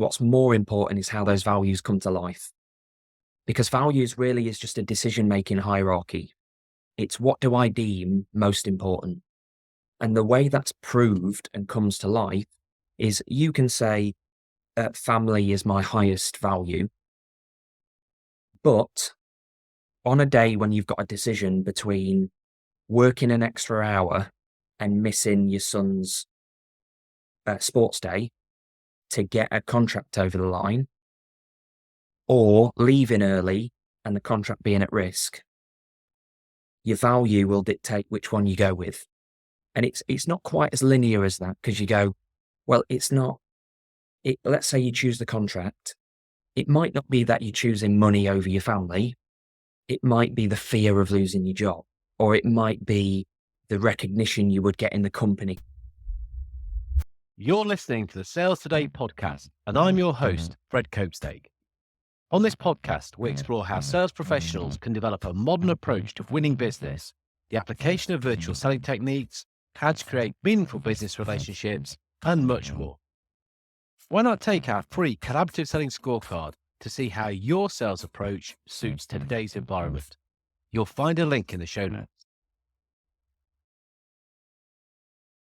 What's more important is how those values come to life. Because values really is just a decision-making hierarchy. It's what do I deem most important? And the way that's proved and comes to life is you can say, family is my highest value. But on a day when you've got a decision between working an extra hour and missing your son's sports day to get a contract over the line, or leaving early and the contract being at risk, your value will dictate which one you go with. And it's not quite as linear as that, because you go, well, it's not. Let's say you choose the contract. It might not be that you're choosing money over your family. It might be the fear of losing your job, or it might be the recognition you would get in the company. You're listening to the Sales Today podcast, and I'm your host, Fred Copestake. On this podcast, we explore how sales professionals can develop a modern approach to winning business, the application of virtual selling techniques, how to create meaningful business relationships, and much more. Why not take our free collaborative selling scorecard to see how your sales approach suits today's environment? You'll find a link in the show notes.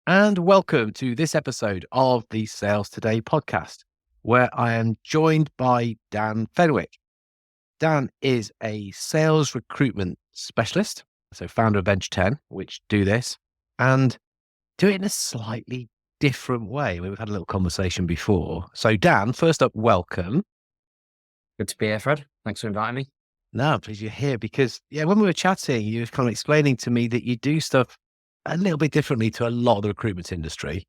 And welcome to this episode of the Sales Today podcast, where I am joined by Dan Fenwick. Dan is a sales recruitment specialist, so founder of Venture 10, which do this, and do it in a slightly different way. We've had a little conversation before. So Dan, first up, welcome. Good to be here, Fred. Thanks for inviting me. No, please, you're here because, when we were chatting, you were kind of explaining to me that you do stuff a little bit differently to a lot of the recruitment industry,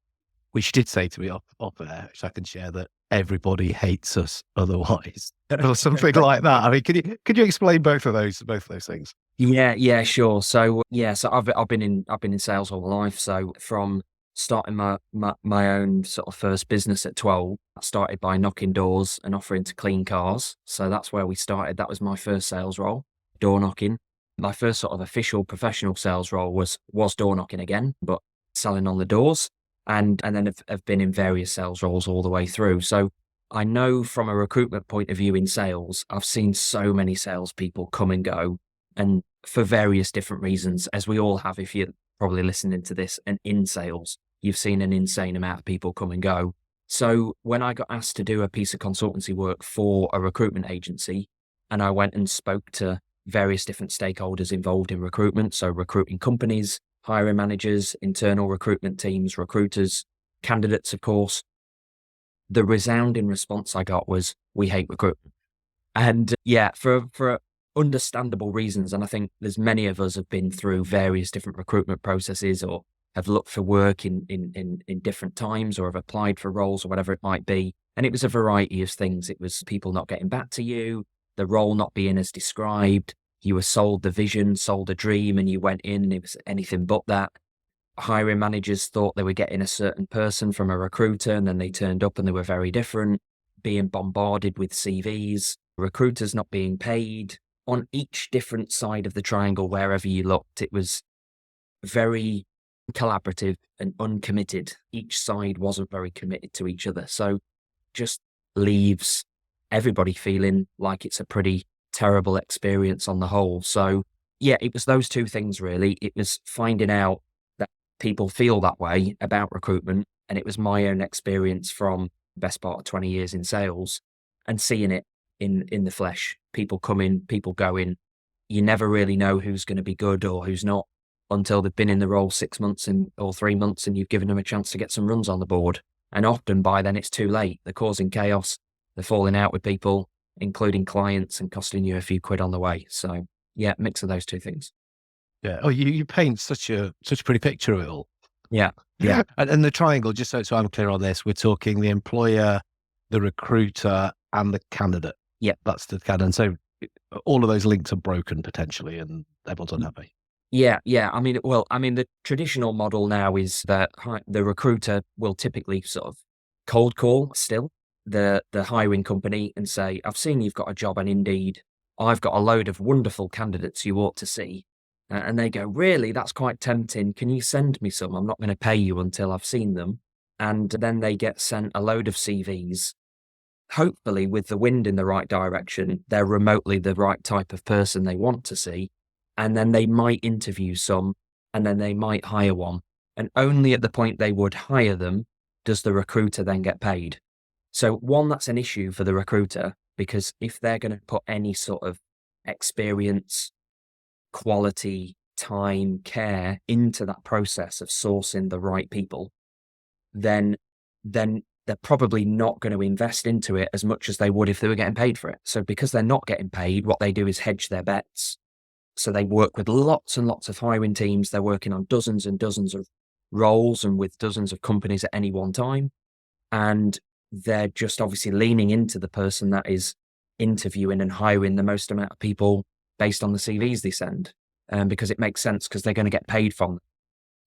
which you did say to me off air, which I can share, that everybody hates us otherwise, or something like that. I mean, could you explain both of those things? Yeah, sure. So I've been in sales all my life. So from starting my own sort of first business at 12, I started by knocking doors and offering to clean cars. So that's where we started. That was my first sales role, door knocking. My first sort of official professional sales role was door knocking again, but selling on the doors, and then have been in various sales roles all the way through. So I know from a recruitment point of view in sales, I've seen so many salespeople come and go, and for various different reasons, as we all have. If you're probably listening to this and in sales, you've seen an insane amount of people come and go. So when I got asked to do a piece of consultancy work for a recruitment agency, and I went and spoke to various different stakeholders involved in recruitment, so recruiting companies, hiring managers, internal recruitment teams, recruiters, candidates, of course, the resounding response I got was, we hate recruitment. And for understandable reasons. And I think there's many of us have been through various different recruitment processes, or have looked for work in different times, or have applied for roles, or whatever it might be. And it was a variety of things. It was people not getting back to you, the role not being as described. You were sold the vision, sold a dream, and you went in and it was anything but that. Hiring managers thought they were getting a certain person from a recruiter, and then they turned up and they were very different. Being bombarded with CVs, recruiters not being paid. On each different side of the triangle, wherever you looked, it was very collaborative and uncommitted. Each side wasn't very committed to each other. So just leaves everybody feeling like it's a pretty terrible experience on the whole. So it was those two things really. It was finding out that people feel that way about recruitment, and it was my own experience from the best part of 20 years in sales, and seeing it in the flesh. People coming, people going. You never really know who's going to be good or who's not until they've been in the role 6 months or 3 months, and you've given them a chance to get some runs on the board. And often by then it's too late. They're causing chaos. They're falling out with people, including clients, and costing you a few quid on the way. So mix of those two things. Yeah. Oh, you paint such a pretty picture of it all. Yeah. And the triangle, just so I'm clear on this, we're talking the employer, the recruiter, and the candidate. Yeah. That's the candidate. So all of those links are broken potentially, and everyone's unhappy. Yeah. I mean, the traditional model now is that the recruiter will typically sort of cold call still the hiring company and say, I've seen you've got a job on Indeed. I've got a load of wonderful candidates you ought to see. And they go, really? That's quite tempting. Can you send me some? I'm not going to pay you until I've seen them. And then they get sent a load of CVs. hopefully with the wind in the right direction, they're remotely the right type of person they want to see. And then they might interview some, and then they might hire one. And only at the point they would hire them does the recruiter then get paid. So one, that's an issue for the recruiter, because if they're going to put any sort of experience, quality, time, care into that process of sourcing the right people, then they're probably not going to invest into it as much as they would if they were getting paid for it. So because they're not getting paid, what they do is hedge their bets. So they work with lots and lots of hiring teams. They're working on dozens and dozens of roles and with dozens of companies at any one time. And they're just obviously leaning into the person that is interviewing and hiring the most amount of people based on the CVs they send, because it makes sense because they're going to get paid from them.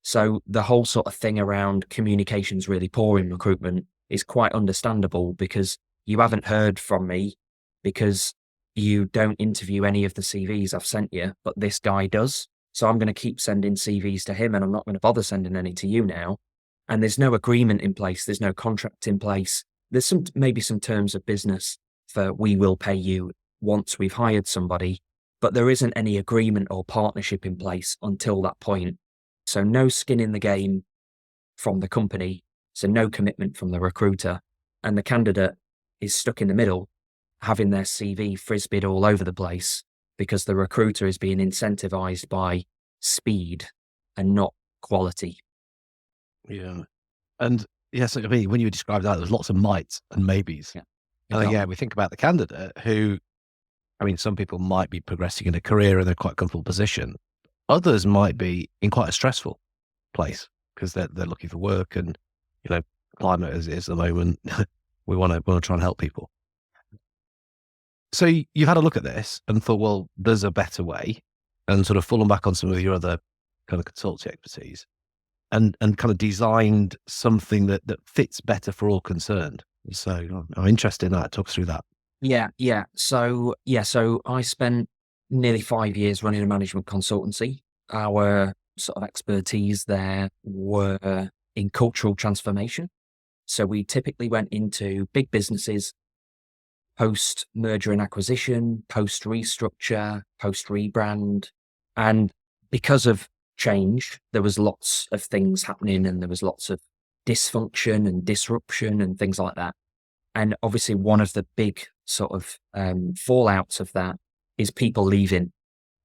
So the whole sort of thing around communication's really poor in recruitment is quite understandable, because you haven't heard from me because you don't interview any of the CVs I've sent you, but this guy does. So I'm going to keep sending CVs to him, and I'm not going to bother sending any to you now. And there's no agreement in place. There's no contract in place. There's maybe some terms of business for we will pay you once we've hired somebody, but there isn't any agreement or partnership in place until that point. So no skin in the game from the company. So no commitment from the recruiter, and the candidate is stuck in the middle, having their CV frisbeed all over the place because the recruiter is being incentivized by speed and not quality. Yeah. And yes, I mean, when you described that, there's lots of mights and maybes. Yeah. And again, we think about the candidate who, I mean, some people might be progressing in a career in a quite comfortable position. Others might be in quite a stressful place because they're looking for work, and, climate as it is at the moment, we want to try and help people. So you've had a look at this and thought, well, there's a better way, and sort of fallen back on some of your other kind of consultancy expertise, and kind of designed something that fits better for all concerned. So I'm interested in that. Talk us through that. Yeah. So I spent nearly 5 years running a management consultancy. Our sort of expertise there were in cultural transformation. So we typically went into big businesses post merger and acquisition, post restructure, post rebrand. And because of change, there was lots of things happening, and there was lots of dysfunction and disruption and things like that. And obviously one of the big sort of fallouts of that is people leaving,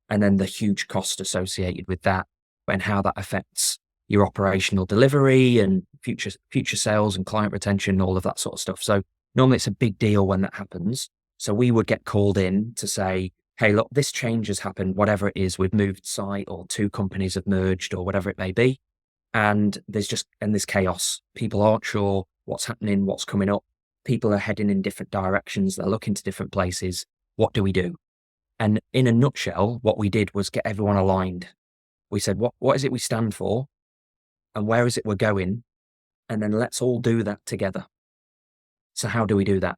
and then the huge cost associated with that, and how that affects your operational delivery and future sales and client retention, all of that sort of stuff. So normally it's a big deal when that happens. So we would get called in to say, hey, look, this change has happened, whatever it is, we've moved site, or two companies have merged, or whatever it may be. And there's chaos. People aren't sure what's happening, what's coming up. People are heading in different directions. They're looking to different places. What do we do? And in a nutshell, what we did was get everyone aligned. We said, what is it we stand for? And where is it we're going? And then let's all do that together. So how do we do that?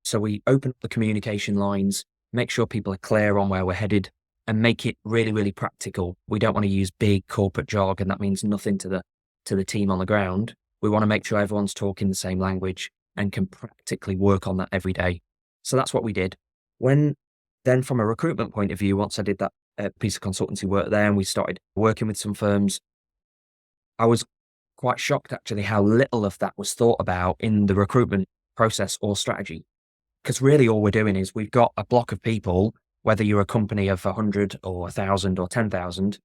So we open up the communication lines, make sure people are clear on where we're headed, and make it really, really practical. We don't want to use big corporate jargon that means nothing to the team on the ground. We want to make sure everyone's talking the same language and can practically work on that every day. So that's what we did. Then from a recruitment point of view, once I did that piece of consultancy work there and we started working with some firms, I was quite shocked actually how little of that was thought about in the recruitment process or strategy. Because really all we're doing is we've got a block of people, whether you're a company of 100 or 1,000 or 10,000,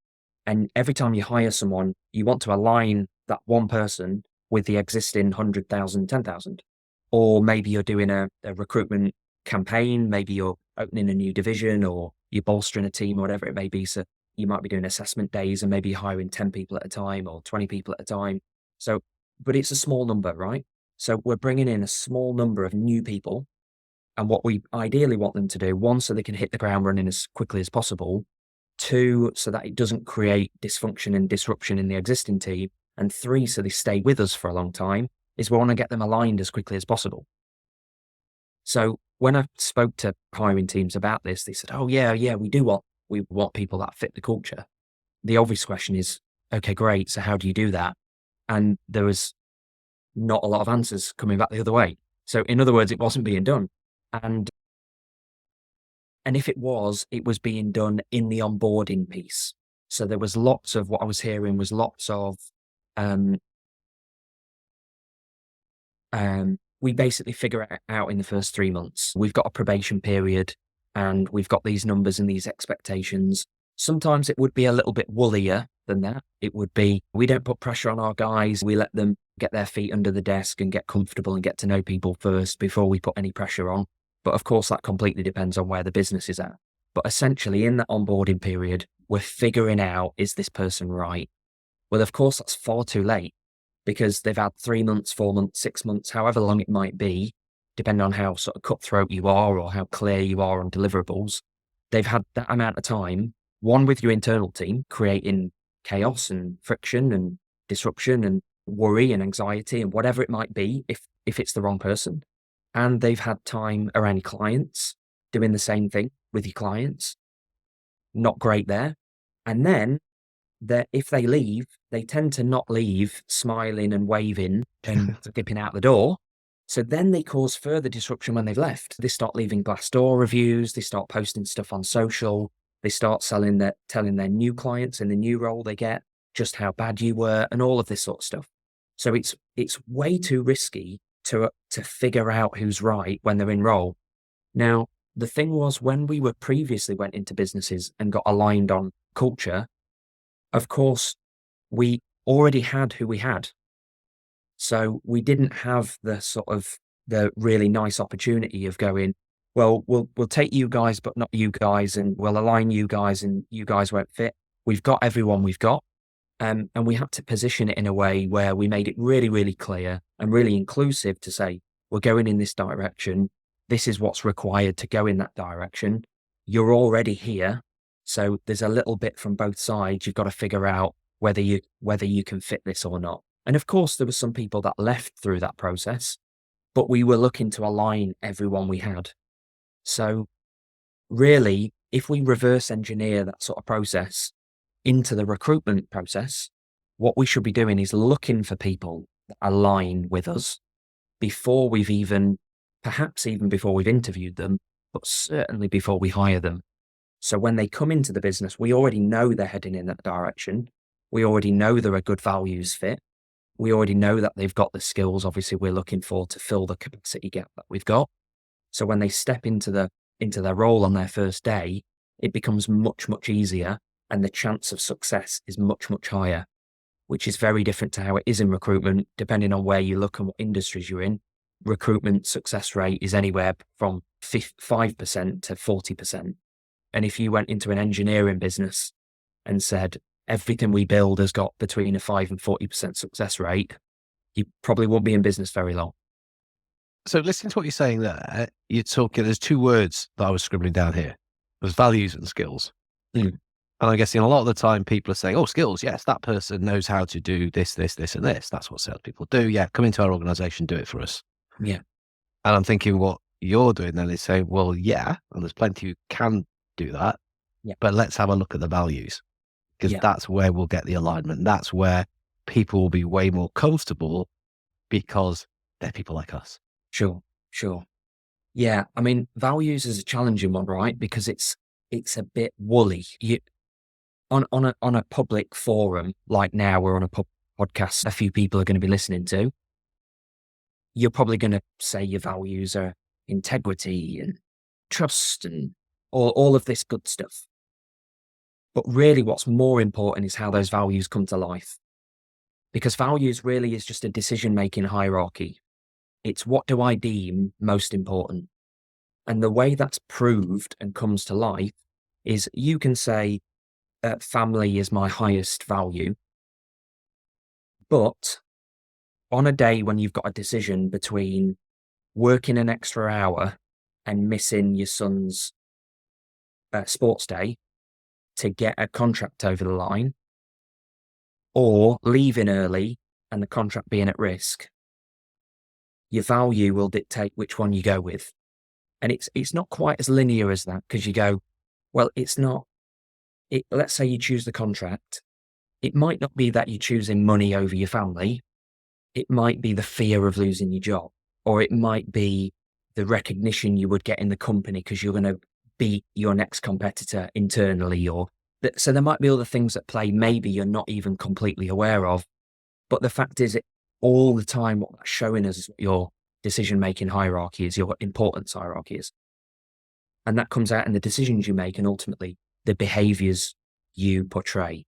and every time you hire someone, you want to align that one person with the existing 100,000, 10,000. Or maybe you're doing a recruitment campaign, maybe you're opening a new division, or you're bolstering a team, or whatever it may be. So you might be doing assessment days and maybe hiring 10 people at a time or 20 people at a time. So, but it's a small number, right? So we're bringing in a small number of new people, and what we ideally want them to do, one, so they can hit the ground running as quickly as possible. Two, so that it doesn't create dysfunction and disruption in the existing team. And three, so they stay with us for a long time, is we want to get them aligned as quickly as possible. So when I spoke to hiring teams about this, they said, oh yeah, we want people that fit the culture. The obvious question is, okay, great. So how do you do that? And there was not a lot of answers coming back the other way. So in other words, it wasn't being done. And if it was being done in the onboarding piece. So there was lots of, what I was hearing was lots of, we basically figure it out in the first 3 months. We've got a probation period and we've got these numbers and these expectations. Sometimes it would be a little bit woollier than that. It would be, we don't put pressure on our guys. We let them get their feet under the desk and get comfortable and get to know people first before we put any pressure on. But of course, that completely depends on where the business is at. But essentially, in that onboarding period, we're figuring out, is this person right? Well, of course, that's far too late because they've had 3 months, 4 months, 6 months, however long it might be, depending on how sort of cutthroat you are or how clear you are on deliverables. They've had that amount of time, one with your internal team, creating chaos and friction and disruption and worry and anxiety and whatever it might be if it's the wrong person. And they've had time around your clients, doing the same thing with your clients. Not great there. And then if they leave, they tend to not leave smiling and waving and skipping out the door. So then they cause further disruption when they've left. They start leaving Glassdoor reviews. They start posting stuff on social. They start telling their new clients in the new role they get just how bad you were and all of this sort of stuff. So it's way too risky to figure out who's right when they're in role. Now, the thing was, when we were previously went into businesses and got aligned on culture, of course, we already had who we had. So we didn't have the really nice opportunity of going, well, we'll take you guys, but not you guys, and we'll align you guys and you guys won't fit. We've got everyone we've got. And we had to position it in a way where we made it really, really clear and really inclusive to say, we're going in this direction. This is what's required to go in that direction. You're already here. So there's a little bit from both sides. You've got to figure out whether you can fit this or not. And of course, there were some people that left through that process, but we were looking to align everyone we had. So really, if we reverse engineer that sort of process into the recruitment process, what we should be doing is looking for people that align with us perhaps even before we've interviewed them, but certainly before we hire them. So when they come into the business, we already know they're heading in that direction. We already know they're a good values fit. We already know that they've got the skills, obviously, we're looking for to fill the capacity gap that we've got. So when they step into their role on their first day, it becomes much, much easier and the chance of success is much, much higher, which is very different to how it is in recruitment. Depending on where you look and what industries you're in, recruitment success rate is anywhere from 5% to 40%. And if you went into an engineering business and said, everything we build has got between a 5 and 40% success rate, you probably won't be in business very long. So listening to what you're saying there, there's 2 words that I was scribbling down here. There's values and skills. Mm. And I'm guessing a lot of the time people are saying, oh, skills, yes, that person knows how to do this, this, this, and this. That's what salespeople do. Yeah, come into our organization, do it for us. Yeah. And I'm thinking what you're doing then is saying, well, yeah, and there's plenty who can do that, but let's have a look at the values, because that's where we'll get the alignment. That's where people will be way more comfortable because they're people like us. Sure. Yeah. I mean, values is a challenging one, right? Because it's a bit woolly. On a public forum, like now we're on a podcast a few people are going to be listening to, you're probably going to say your values are integrity and trust and all of this good stuff. But really what's more important is how those values come to life. Because values really is just a decision-making hierarchy. It's what do I deem most important? And the way that's proved and comes to life is you can say, family is my highest value. But on a day when you've got a decision between working an extra hour and missing your son's sports day to get a contract over the line, or leaving early and the contract being at risk, your value will dictate which one you go with. And it's not quite as linear as that, because you go, well, let's say you choose the contract. It might not be that you're choosing money over your family. It might be the fear of losing your job. or it might be the recognition you would get in the company because you're going to beat your next competitor internally, so there might be other things at play maybe you're not even completely aware of. But the fact is, all the time, what that's showing us is what your decision-making hierarchy is, your importance hierarchy is. And that comes out in the decisions you make and ultimately the behaviors you portray.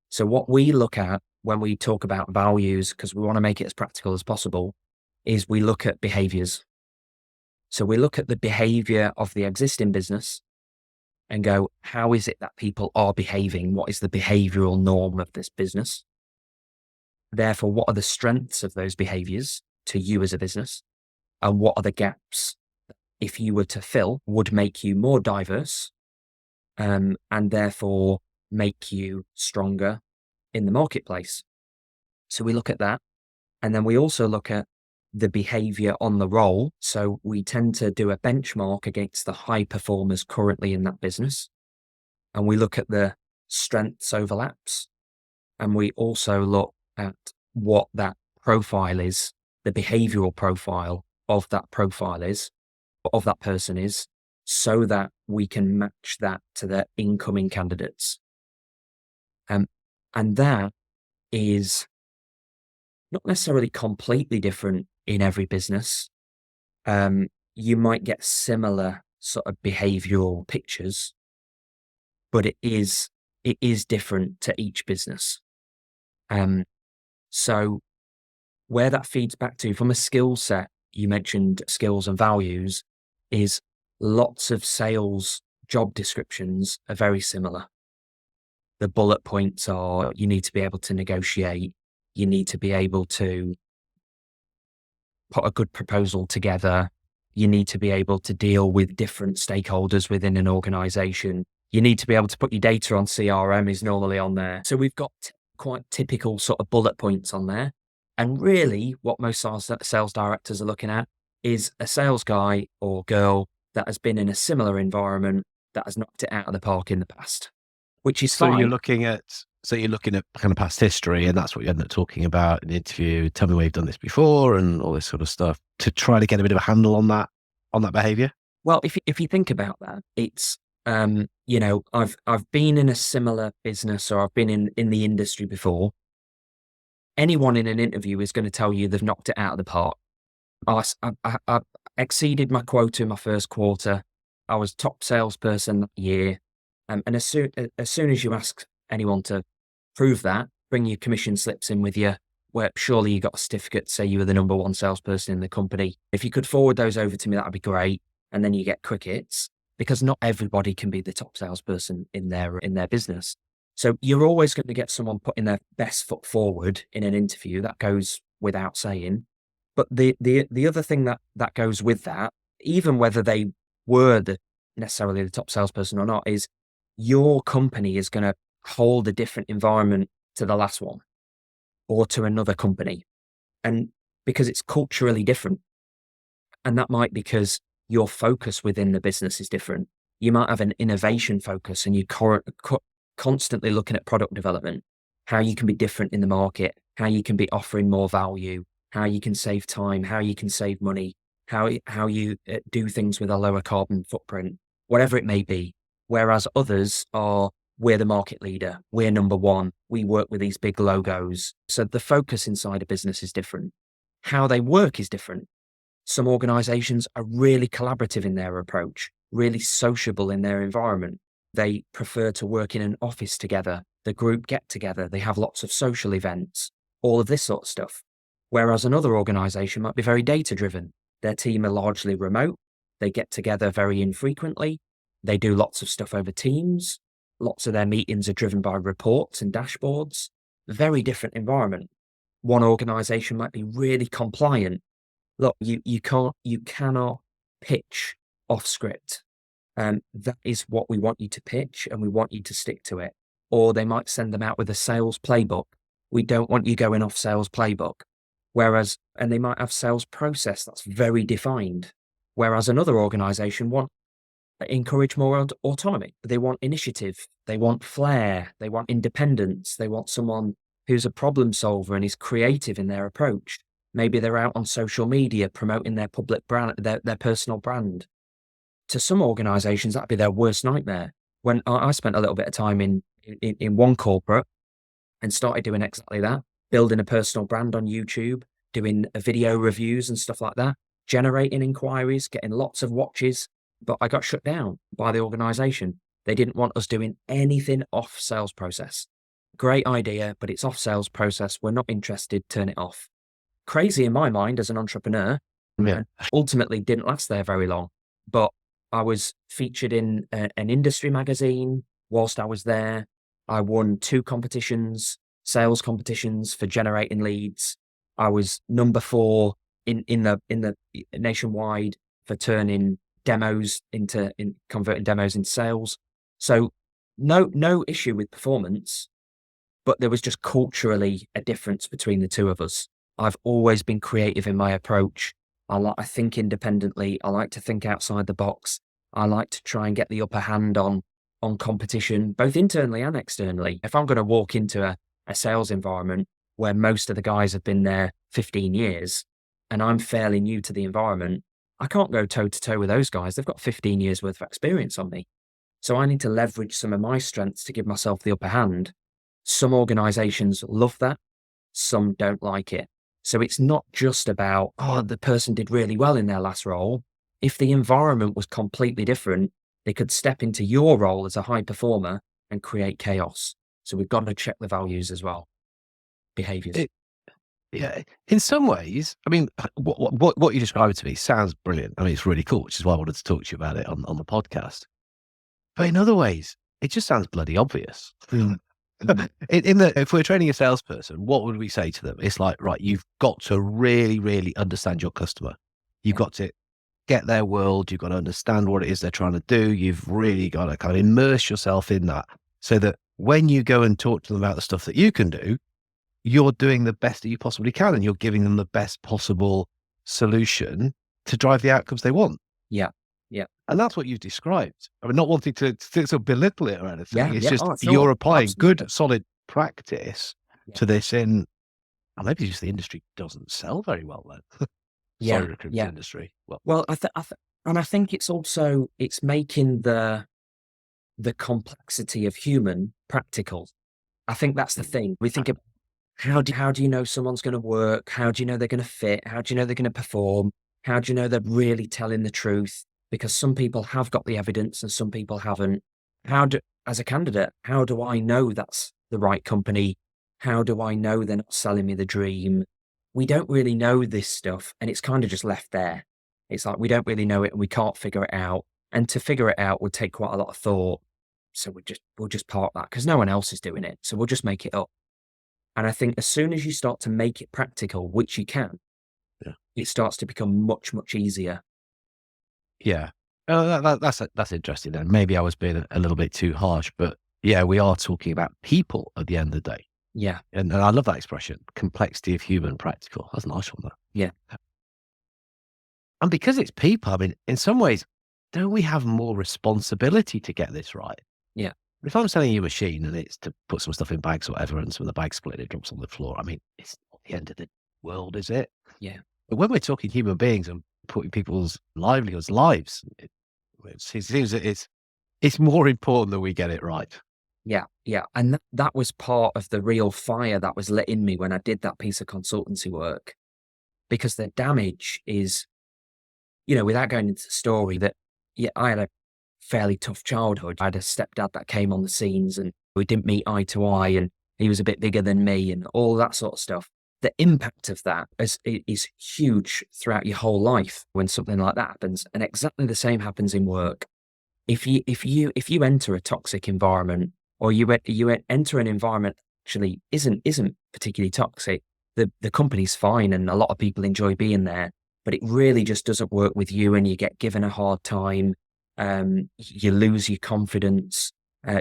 So what we look at when we talk about values, because we want to make it as practical as possible, is we look at behaviors. So we look at the behavior of the existing business and go, how is it that people are behaving? What is the behavioral norm of this business? Therefore, what are the strengths of those behaviors to you as a business? And what are the gaps, if you were to fill, would make you more diverse, and therefore make you stronger in the marketplace? So we look at that. And then we also look at the behavior on the roll. So we tend to do a benchmark against the high performers currently in that business. And we look at the strengths overlaps. And we also look at what that profile is, the behavioral profile of that person is, so that we can match that to the incoming candidates. And that is not necessarily completely different in every business. You might get similar sort of behavioral pictures, but it is different to each business. So where that feeds back to from a skill set, you mentioned skills and values, is lots of sales job descriptions are very similar. The bullet points are, you need to be able to negotiate, you need to be able to put a good proposal together, you need to be able to deal with different stakeholders within an organization, you need to be able to put your data on CRM is normally on there. So we've got quite typical sort of bullet points on there. And really what most sales directors are looking at is a sales guy or girl that has been in a similar environment that has knocked it out of the park in the past, which is fine. You're looking at kind of past history, and that's what you end up talking about in the interview. Tell me where you've done this before and all this sort of stuff to try to get a bit of a handle on that behavior. Well, if you think about that, it's, I've been in a similar business or I've been in the industry before. Anyone in an interview is going to tell you they've knocked it out of the park. I exceeded my quota in my first quarter. I was top salesperson that year. And as soon as you ask anyone to prove that, bring your commission slips in with you, where surely you got a certificate to say you were the number one salesperson in the company. If you could forward those over to me, that'd be great. And then you get crickets, because not everybody can be the top salesperson in their business. So you're always going to get someone putting their best foot forward in an interview. That goes without saying. But the other thing that goes with that, even whether they were necessarily the top salesperson or not, is your company is going to hold a different environment to the last one or to another company. And because it's culturally different. And that might be because your focus within the business is different. You might have an innovation focus and you're constantly looking at product development, how you can be different in the market, how you can be offering more value, how you can save time, how you can save money, how you do things with a lower carbon footprint, whatever it may be. Whereas others are, we're the market leader, we're number one, we work with these big logos. So the focus inside a business is different. How they work is different. Some organizations are really collaborative in their approach, really sociable in their environment. They prefer to work in an office together, the group get together, they have lots of social events, all of this sort of stuff. Whereas another organization might be very data driven. Their team are largely remote, they get together very infrequently, they do lots of stuff over Teams, lots of their meetings are driven by reports and dashboards. Very different environment. One organization might be really compliant. Look, you cannot pitch off script. That is what we want you to pitch and we want you to stick to it. Or they might send them out with a sales playbook. We don't want you going off sales playbook. And they might have sales process that's very defined. Whereas another organization encourage more autonomy. They want initiative. They want flair. They want independence. They want someone who's a problem solver and is creative in their approach. Maybe they're out on social media promoting their public brand, their personal brand. To some organizations, that'd be their worst nightmare. When I spent a little bit of time in one corporate and started doing exactly that, building a personal brand on YouTube, doing video reviews and stuff like that, generating inquiries, getting lots of watches. But I got shut down by the organization. They didn't want us doing anything off sales process. Great idea, but it's off sales process. We're not interested. Turn it off. Crazy in my mind as an entrepreneur, Yeah. and ultimately didn't last there very long. But I was featured in an industry magazine whilst I was there. I won 2 competitions, sales competitions for generating leads. I was number 4 in the nationwide for turning converting demos into sales. So no issue with performance, but there was just culturally a difference between the two of us. I've always been creative in my approach. I think independently. I like to think outside the box. I like to try and get the upper hand on competition, both internally and externally. If I'm going to walk into a sales environment where most of the guys have been there 15 years and I'm fairly new to the environment, I can't go toe to toe with those guys. They've got 15 years worth of experience on me. So I need to leverage some of my strengths to give myself the upper hand. Some organizations love that. Some don't like it. So it's not just about, oh, the person did really well in their last role. If the environment was completely different, they could step into your role as a high performer and create chaos. So we've got to check the values as well. Behaviours. Yeah, in some ways, I mean, what you described to me sounds brilliant. I mean, it's really cool, which is why I wanted to talk to you about it on the podcast. But in other ways, it just sounds bloody obvious. If we're training a salesperson, what would we say to them? It's like, right, you've got to really, really understand your customer. You've got to get their world. You've got to understand what it is they're trying to do. You've really got to kind of immerse yourself in that so that when you go and talk to them about the stuff that you can do, you're doing the best that you possibly can and you're giving them the best possible solution to drive the outcomes they want. Yeah. Yeah. And that's what you've described. I mean, not wanting to sort of belittle it or anything. Yeah, It's yeah. just Oh, sure. you're applying Absolutely. good, solid practice to this in, and maybe just the industry doesn't sell very well then. Sorry, recruitment industry. Well, I think it's also, it's making the complexity of human practical. I think that's the thing. We think of how do you know someone's going to work? How do you know they're going to fit? How do you know they're going to perform? How do you know they're really telling the truth? Because some people have got the evidence and some people haven't. As a candidate, how do I know that's the right company? How do I know they're not selling me the dream? We don't really know this stuff, and it's kind of just left there. It's like we don't really know it and we can't figure it out. And to figure it out would take quite a lot of thought. So we'll just park that because no one else is doing it. So we'll just make it up. And I think as soon as you start to make it practical, which you can, it starts to become much, much easier. Yeah. Oh, that's interesting then. Maybe I was being a little bit too harsh, but yeah, we are talking about people at the end of the day. Yeah. And I love that expression, complexity of human practical. That's a nice one, though. Yeah. And because it's people, I mean, in some ways, don't we have more responsibility to get this right? Yeah. If I'm selling you a machine and it's to put some stuff in bags or whatever, and some of the bags split, it drops on the floor. I mean, it's not the end of the world, is it? Yeah. But when we're talking human beings and putting people's lives, it seems that it's more important that we get it right. Yeah. Yeah. And that was part of the real fire that was lit in me when I did that piece of consultancy work, because the damage is, without going into the story, that I had a fairly tough childhood. I had a stepdad that came on the scenes and we didn't meet eye to eye, and he was a bit bigger than me and all that sort of stuff. The impact of that is huge throughout your whole life when something like that happens. And exactly the same happens in work. If you enter a toxic environment, or you enter an environment that actually isn't particularly toxic, the company's fine and a lot of people enjoy being there, but it really just doesn't work with you and you get given a hard time. You lose your confidence,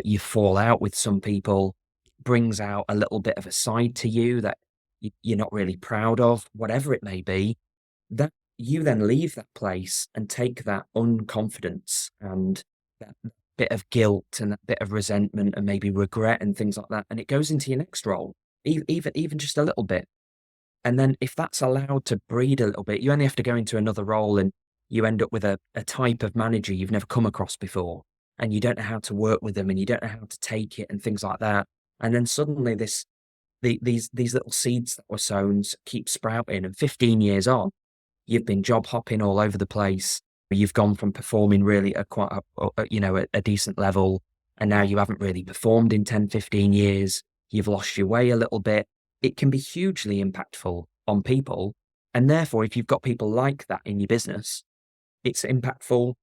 you fall out with some people, brings out a little bit of a side to you that you're not really proud of, whatever it may be, that you then leave that place and take that unconfidence and that bit of guilt and that bit of resentment and maybe regret and things like that, and it goes into your next role, even just a little bit. And then if that's allowed to breed a little bit, you only have to go into another role and you end up with a type of manager you've never come across before. And you don't know how to work with them and you don't know how to take it and things like that. And then suddenly these little seeds that were sown keep sprouting. And 15 years on, you've been job hopping all over the place. You've gone from performing really at quite a decent level. And now you haven't really performed in 10, 15 years. You've lost your way a little bit. It can be hugely impactful on people. And therefore, if you've got people like that in your business, it's impactful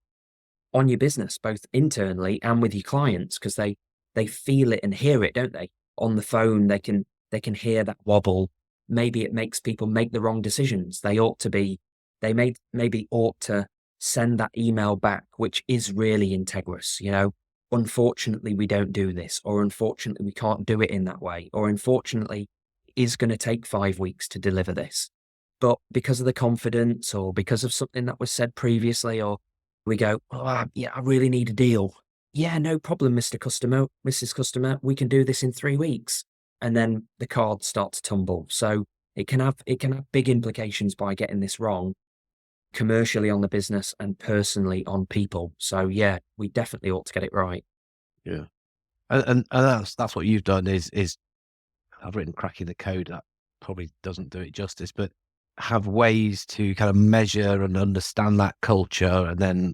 on your business, both internally and with your clients, because they feel it and hear it, don't they? On the phone, they can hear that wobble. Maybe it makes people make the wrong decisions. Maybe ought to send that email back, which is really integrous, Unfortunately, we don't do this, or unfortunately, we can't do it in that way, or unfortunately, it is going to take 5 weeks to deliver this. But because of the confidence or because of something that was said previously, or we go, yeah, I really need a deal. Yeah, no problem, Mr. Customer, Mrs. Customer, we can do this in 3 weeks. And then the cards start to tumble. So it can have big implications by getting this wrong, commercially on the business and personally on people. So yeah, we definitely ought to get it right. Yeah. And that's what you've done is I've written cracking the code. That probably doesn't do it justice, but have ways to kind of measure and understand that culture and then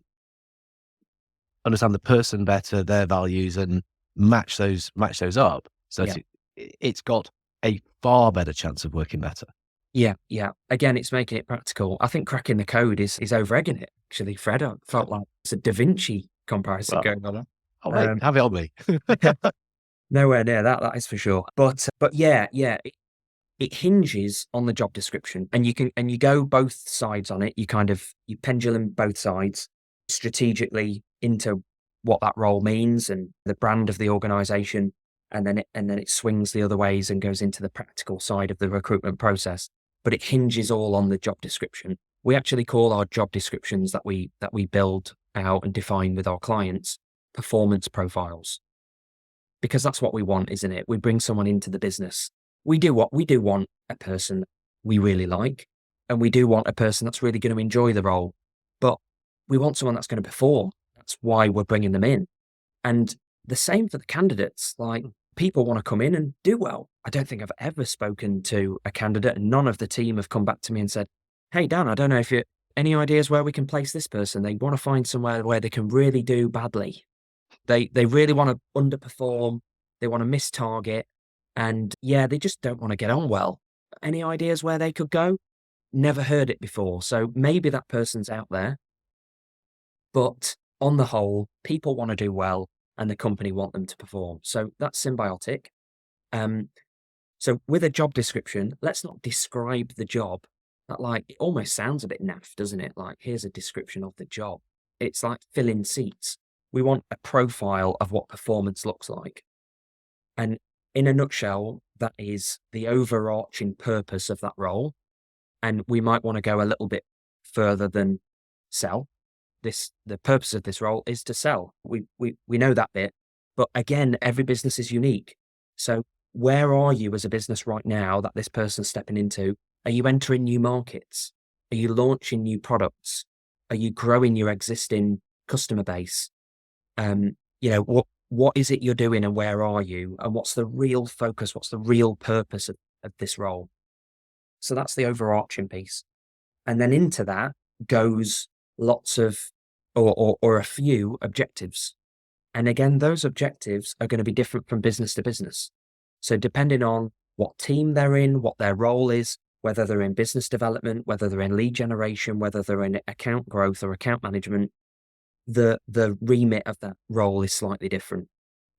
understand the person better, their values, and match those up. So Yeah. it's got a far better chance of working better. Yeah. Yeah. Again, it's making it practical. I think cracking the code is over-egging it, actually, Fred. I felt like it's a Da Vinci comparison going on. Oh, mate, have it on me. Nowhere near that, that is for sure. But yeah, it hinges on the job description, and you go both sides on it. You pendulum both sides strategically into what that role means and the brand of the organization, and then it swings the other ways and goes into the practical side of the recruitment process. But it hinges all on the job description. We actually call our job descriptions that we build out and define with our clients performance profiles, because that's what we want, isn't it? We bring someone into the business. We do want a person we really like, and we do want a person that's really going to enjoy the role, but we want someone that's going to perform. That's why we're bringing them in. And the same for the candidates. Like, people want to come in and do well. I don't think I've ever spoken to a candidate, and none of the team have come back to me and said, "Hey, Dan, I don't know if you any ideas where we can place this person." They want to find somewhere where they can really do badly. They really want to underperform. They want to miss target. And yeah, they just don't want to get on well. Any ideas where they could go? Never heard it before. So maybe that person's out there. But on the whole, people want to do well and the company want them to perform. So that's symbiotic. So with a job description, let's not describe the job. It almost sounds a bit naff, doesn't it? Like, here's a description of the job. It's like filling seats. We want a profile of what performance looks like. And in a nutshell, that is the overarching purpose of that role. And we might want to go a little bit further than sell. The purpose of this role is to sell. We know that bit. But again, every business is unique. So where are you as a business right now that this person's stepping into? Are you entering new markets? Are you launching new products? Are you growing your existing customer base? What is it you're doing and where are you? And what's the real focus? What's the real purpose of this role? So that's the overarching piece. And then into that goes lots of, or a few objectives. And again, those objectives are going to be different from business to business. So depending on what team they're in, what their role is, whether they're in business development, whether they're in lead generation, whether they're in account growth or account management, the remit of that role is slightly different.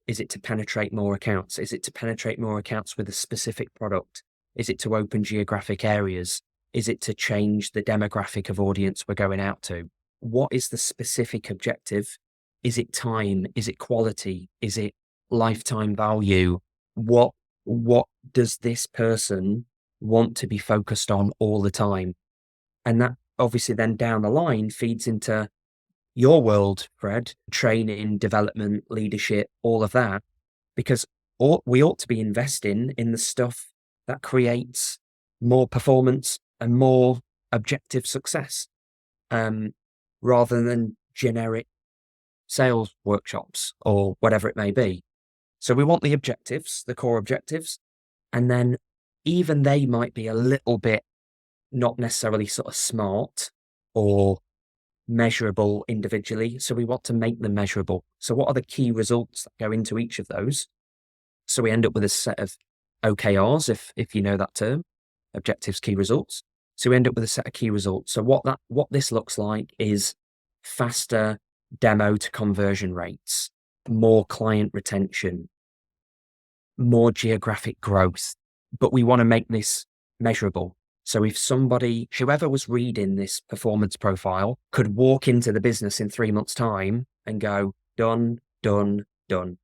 Is it to penetrate more accounts? Is it to penetrate more accounts with a specific product? Is it to open geographic areas? Is it to change the demographic of audience we're going out to? What is the specific objective? Is it time? Is it quality? Is it lifetime value? What does this person want to be focused on all the time? And that obviously then down the line feeds into your world, Fred, training, development, leadership, all of that, because we ought to be investing in the stuff that creates more performance and more objective success, rather than generic sales workshops or whatever it may be. So we want the objectives, the core objectives, and then even they might be a little bit not necessarily sort of smart or measurable individually. So we want to make them measurable. So what are the key results that go into each of those? So we end up with a set of OKRs, if you know that term, objectives, key results. So we end up with a set of key results. So what this looks like is faster demo to conversion rates, more client retention, more geographic growth. But we want to make this measurable. So if whoever was reading this performance profile could walk into the business in 3 months' time and go, done, done, done.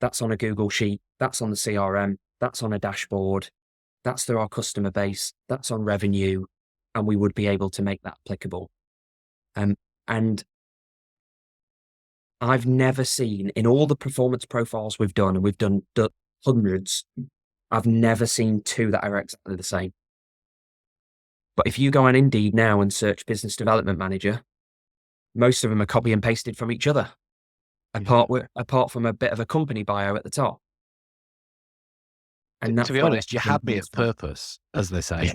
That's on a Google sheet. That's on the CRM. That's on a dashboard. That's through our customer base. That's on revenue. And we would be able to make that applicable. And I've never seen, in all the performance profiles we've done, and we've done hundreds, I've never seen two that are exactly the same. But if you go on Indeed now and search business development manager, most of them are copy and pasted from each other, apart from a bit of a company bio at the top. And to be honest, you had me at purpose, as they say.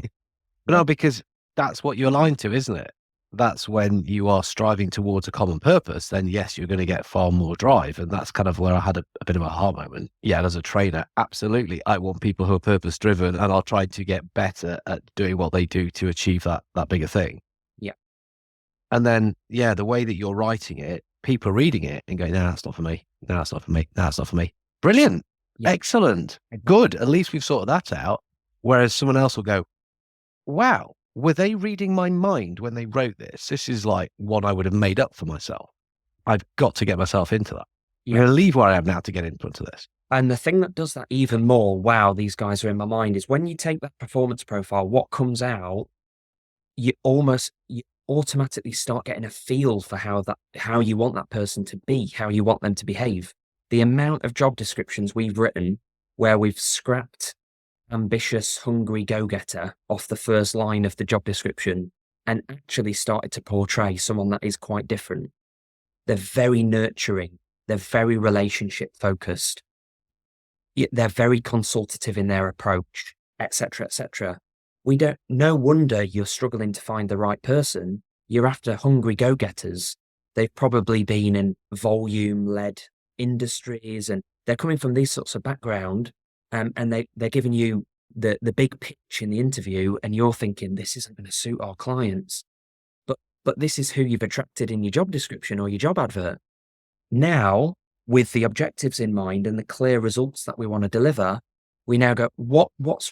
No, because that's what you're aligned to, isn't it? That's when you are striving towards a common purpose, then yes, you're going to get far more drive. And that's kind of where I had a bit of a aha moment. Yeah, as a trainer, absolutely. I want people who are purpose driven, and I'll try to get better at doing what they do to achieve that bigger thing. Yeah. And then, yeah, the way that you're writing it, people are reading it and going, no, that's not for me. No, that's not for me. No, that's not for me. Brilliant. Yeah. Excellent. Good. At least we've sorted that out. Whereas someone else will go, wow, were they reading my mind when they wrote this? This is like one I would have made up for myself. I've got to get myself into that. I'm going to leave where I am now to get in front of this. And the thing that does that even more, wow, these guys are in my mind, is when you take that performance profile, what comes out, you automatically start getting a feel for how you want that person to be, how you want them to behave. The amount of job descriptions we've written where we've scrapped ambitious, hungry go-getter off the first line of the job description and actually started to portray someone that is quite different. They're very nurturing. They're very relationship focused. They're very consultative in their approach, etc., etc. No wonder you're struggling to find the right person. You're after hungry go-getters. They've probably been in volume-led industries and they're coming from these sorts of background. And they're giving you the big pitch in the interview, and you're thinking, this isn't going to suit our clients. But this is who you've attracted in your job description or your job advert. Now, with the objectives in mind and the clear results that we want to deliver, we now go, what's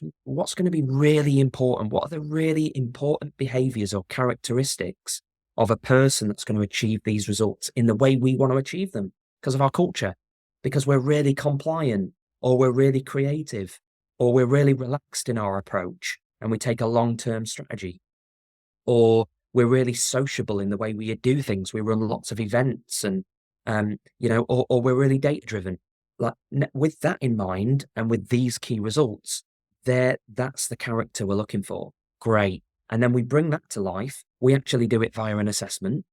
going to be really important? What are the really important behaviors or characteristics of a person that's going to achieve these results in the way we want to achieve them because of our culture, because we're really compliant, or we're really creative, or we're really relaxed in our approach and we take a long-term strategy, or we're really sociable in the way we do things. We run lots of events and, or we're really data-driven. Like, with that in mind and with these key results, that's the character we're looking for. Great. And then we bring that to life. We actually do it via an assessment.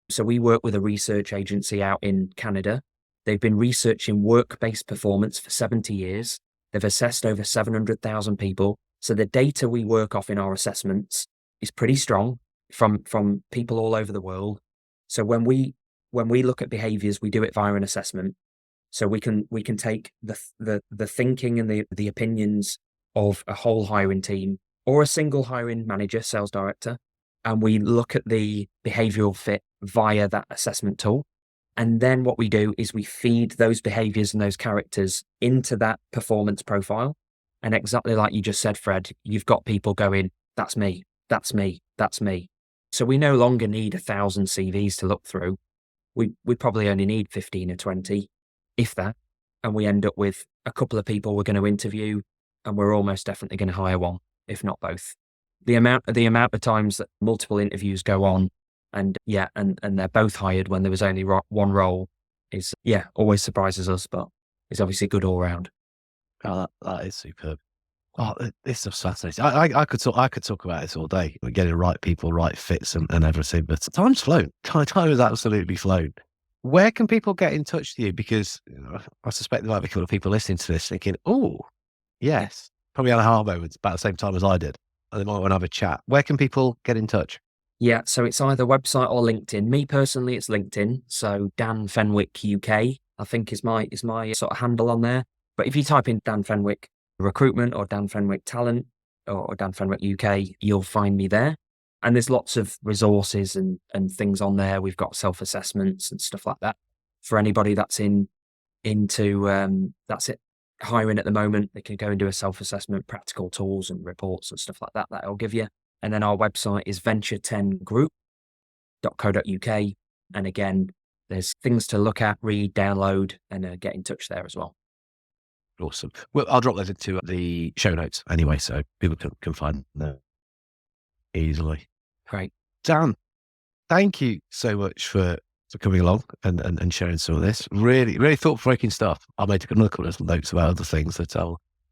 So we work with a research agency out in Canada. They've been researching work-based performance for 70 years. They've assessed over 700,000 people. So the data we work off in our assessments is pretty strong from people all over the world. So when we look at behaviors, we do it via an assessment. So we can take the thinking and the opinions of a whole hiring team or a single hiring manager, sales director, and we look at the behavioral fit via that assessment tool. And then what we do is we feed those behaviors and those characters into that performance profile. And exactly like you just said, Fred, you've got people going, that's me, that's me, that's me. So we no longer need 1,000 CVs to look through. We probably only need 15 or 20, if that. And we end up with a couple of people we're going to interview, and we're almost definitely going to hire one, if not both. The amount of times that multiple interviews go on, and they're both hired when there was only one role is, always surprises us, but it's obviously good all round. Oh, that is superb. Oh, this is fascinating. I could talk about this all day, getting right people, right fits and everything, but time's flown. Time has absolutely flown. Where can people get in touch with you? Because I suspect there might be a couple of people listening to this thinking, oh, yes, probably had a hard moment about the same time as I did. And they might want to have a chat. Where can people get in touch? Yeah, so it's either website or LinkedIn. Me personally, it's LinkedIn. So Dan Fenwick UK, I think is my sort of handle on there. But if you type in Dan Fenwick Recruitment or Dan Fenwick Talent or Dan Fenwick UK, you'll find me there. And there's lots of resources and things on there. We've got self-assessments and stuff like that for anybody that's into that's it hiring at the moment. They can go and do a self-assessment, practical tools and reports and stuff like that that I'll give you. And then our website is venture10group.co.uk. And again, there's things to look at, read, download, and get in touch there as well. Awesome. Well, I'll drop those into the show notes anyway, so people can find them easily. Great. Dan, thank you so much for coming along and sharing some of this. Really, really thought-provoking stuff. I'll make another couple of notes about other things that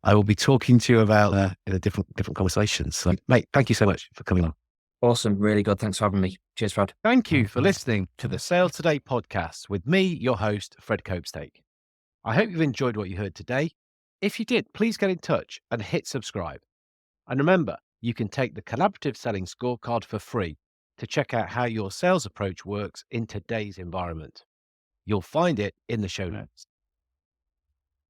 I will be talking to you about in a different conversations. So, mate, thank you so much for coming on. Awesome. Really good. Thanks for having me. Cheers, Fred. Thank you for listening to the Sales Today podcast with me, your host, Fred Copestake. I hope you've enjoyed what you heard today. If you did, please get in touch and hit subscribe. And remember, you can take the collaborative selling scorecard for free to check out how your sales approach works in today's environment. You'll find it in the show notes.